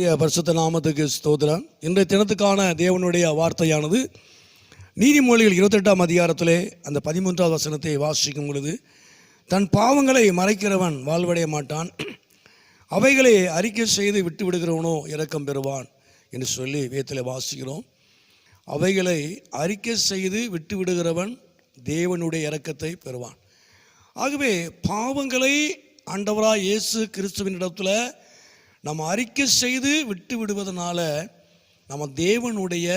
கர்த்தருடைய பரிசுத்த நாமத்துக்கு ஸ்தோத்திரம். இன்றைய தினத்துக்கான தேவனுடைய வார்த்தையானது நீதிமொழிகள் 28ஆம் அதிகாரத்திலே அந்த 13வது வசனத்தை வாசிக்கும் பொழுது, தன் பாவங்களை மறைக்கிறவன் வாழ்வடைய மாட்டான், அவைகளை அறிக்கை செய்து விட்டு விடுகிறவனோ இரக்கம் பெறுவான் என்று சொல்லி வேதத்திலே வாசிக்கிறோம். அவைகளை அறிக்கை செய்து விட்டு விடுகிறவன் தேவனுடைய இரக்கத்தை பெறுவான். ஆகவே பாவங்களை ஆண்டவராய் இயேசு கிறிஸ்துவின் இடத்துல நம்ம அறிக்கை செய்து விட்டு விடுவதனால நம்ம தேவனுடைய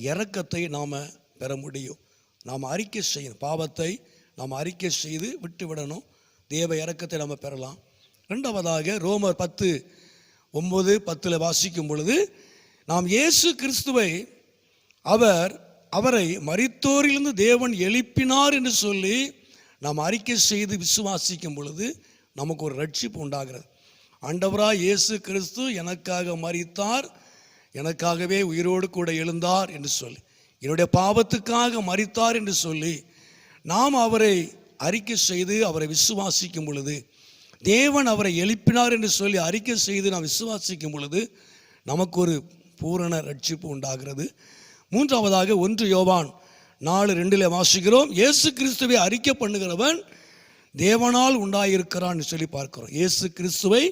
இரக்கத்தை நாம் பெற முடியும். நாம் அறிக்கை செய்யணும், பாவத்தை நாம் அறிக்கை செய்து விட்டு விடணும், தேவ இரக்கத்தை நாம் பெறலாம். ரெண்டாவதாக ரோமர் 10:9-10 வாசிக்கும் பொழுது, நாம் இயேசு கிறிஸ்துவை அவரை மரித்தோரிலிருந்து தேவன் எழுப்பினார் என்று சொல்லி நாம் அறிக்கை செய்து விசுவாசிக்கும் பொழுது நமக்கு ஒரு ரட்சிப்பு உண்டாகிறது. ஆண்டவராய் இயேசு கிறிஸ்து எனக்காக மரித்தார், எனக்காகவே உயிரோடு கூட எழுந்தார் என்று சொல்லி, என்னுடைய பாவத்துக்காக மரித்தார் என்று சொல்லி நாம் அவரை அறிக்கை செய்து அவரை விசுவாசிக்கும் பொழுது, தேவன் அவரை எழுப்பினார் என்று சொல்லி அறிக்கை செய்து நாம் விசுவாசிக்கும் பொழுது நமக்கு ஒரு பூரண ரட்சிப்பு உண்டாகிறது. மூன்றாவதாக 1 யோவான் 4:2 வாசிக்கிறோம், இயேசு கிறிஸ்துவை அறிக்கை பண்ணுகிறவன் தேவனால் உண்டாயிருக்கிறான் சொல்லி பார்க்கிறோம். இயேசு கிறிஸ்துவை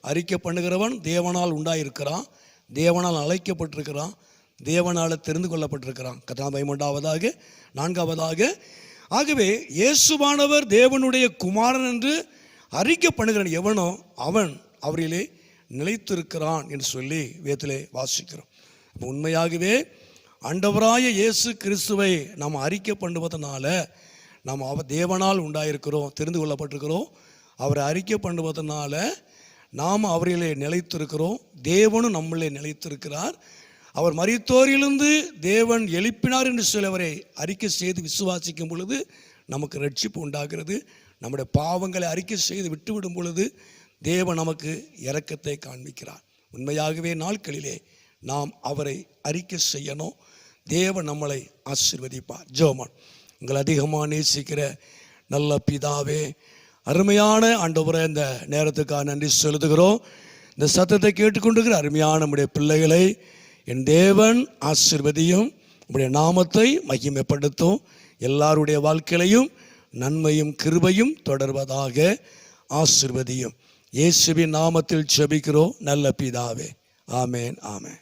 அறிக்கை பண்ணுகிறவன் தேவனால் உண்டாயிருக்கிறான், தேவனால் அழைக்கப்பட்டிருக்கிறான், தேவனால் தெரிந்து கொள்ளப்பட்டிருக்கிறான். கதாபயமண்டாவதாக 4ஆவதாக, ஆகவே இயேசுவானவர் தேவனுடைய குமாரன் என்று அறிக்கை பண்ணுகிறவன் எவனோ அவன் அவரிலே நிலைத்திருக்கிறான் என்று சொல்லி வேதத்திலே வாசிக்கிறோம். உண்மையாகவே ஆண்டவராய இயேசு கிறிஸ்துவை நாம் அறிக்கை பண்ணுவதனால நாம் தேவனால் உண்டாயிருக்கிறோம், தெரிந்து கொள்ளப்பட்டிருக்கிறோம். அவரை அறிக்கை பண்ணுவதனால நாம் அவரிலே நிலைத்திருக்கிறோம், தேவனும் நம்மளே நிலைத்திருக்கிறார். அவர் மரித்தோரிலிருந்து தேவன் எழுப்பினார் என்று சொல்லி அவரை அறிக்கை செய்து விசுவாசிக்கும் பொழுது நமக்கு ரட்சிப்பு உண்டாகிறது. நம்முடைய பாவங்களை அறிக்கை செய்து விட்டுவிடும் பொழுது தேவன் நமக்கு இரக்கத்தை காண்பிக்கிறார். உண்மையாகவே நாட்களிலே நாம் அவரை அறிக்கை செய்யணும், தேவன் நம்மளை ஆசீர்வதிப்பார். ஜெபம். உங்களை அதிகமாக நேசிக்கிற நல்ல பிதாவே, அருமையான ஆண்டவரே, இந்த நேரத்துக்காக நன்றி செலுத்துகிறோம். இந்த சத்தத்தை கேட்டுக்கொண்டிருக்கிற அருமையான நம்முடைய பிள்ளைகளை என் தேவன் ஆசீர்வதியும், உம்முடைய நாமத்தை மகிமைப்படுத்தும், எல்லாருடைய வாழ்க்கையிலையும் நன்மையும் கிருபையும் தொடர்வதாக ஆசீர்வதியும். இயேசுவின் நாமத்தில் ஜெபிக்கிறோம் நல்ல பிதாவே. ஆமேன், ஆமேன்.